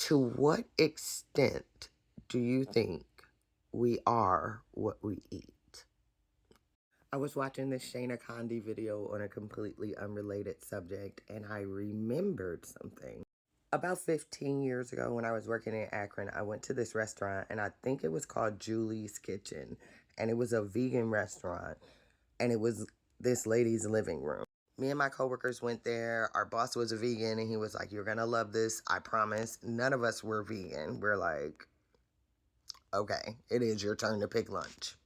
To what extent do you think we are what we eat? I was watching this Shayna Condi video on a completely unrelated subject, and I remembered something. About 15 years ago, when I was working in Akron, I went to this restaurant, and I think it was called Julie's Kitchen, and it was a vegan restaurant, and it was this lady's living room. Me and my coworkers went there. Our boss was a vegan, and he was like, "You're gonna love this, I promise." None of us were vegan. We're like, "Okay, it is your turn to pick lunch."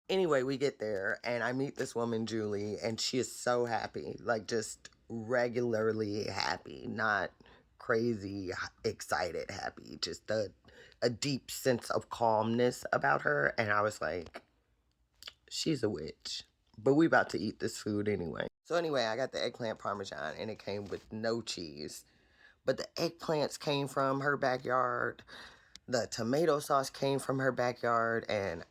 Anyway, we get there, and I meet this woman, Julie, and she is so happy, like just regularly happy, not crazy excited happy, just a deep sense of calmness about her. And I was like, she's a witch. But we about to eat this food anyway. So anyway, I got the eggplant parmesan, and it came with no cheese. But the eggplants came from her backyard. The tomato sauce came from her backyard, and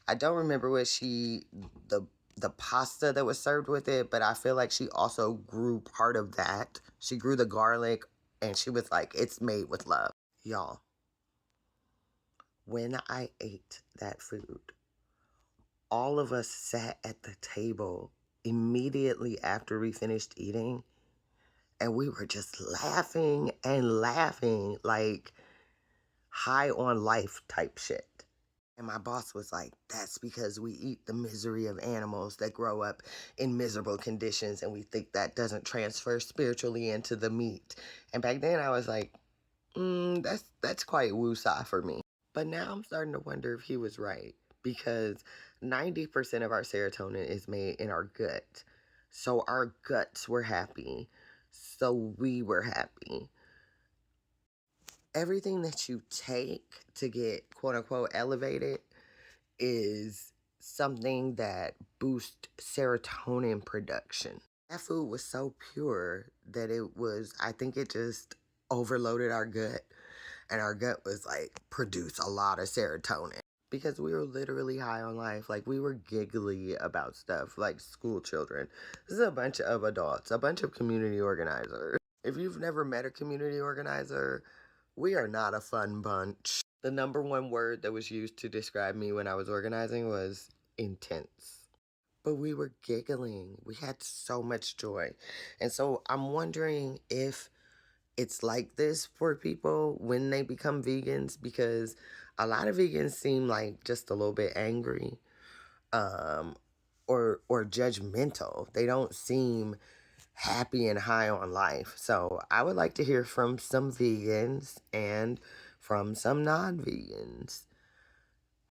I don't remember what the pasta that was served with it, but I feel like she also grew part of that. She grew the garlic, and she was like, "It's made with love." Y'all, when I ate that food, all of us sat at the table immediately after we finished eating, and we were just laughing and laughing, like high on life type shit. And my boss was like, "That's because we eat the misery of animals that grow up in miserable conditions, and we think that doesn't transfer spiritually into the meat." And back then I was like, that's quite woosah for me. But now I'm starting to wonder if he was right, because 90% of our serotonin is made in our gut. So our guts were happy. So we were happy. Everything that you take to get quote unquote elevated is something that boosts serotonin production. That food was so pure that I think it just overloaded our gut, and our gut was like, produce a lot of serotonin. Because we were literally high on life. Like, we were giggly about stuff like school children. This is a bunch of adults, a bunch of community organizers. If you've never met a community organizer, we are not a fun bunch. The number one word that was used to describe me when I was organizing was intense. But we were giggling. We had so much joy. And so I'm wondering if it's like this for people when they become vegans, because a lot of vegans seem like just a little bit angry, um, or judgmental. They don't seem happy and high on life. So I would like to hear from some vegans and from some non-vegans.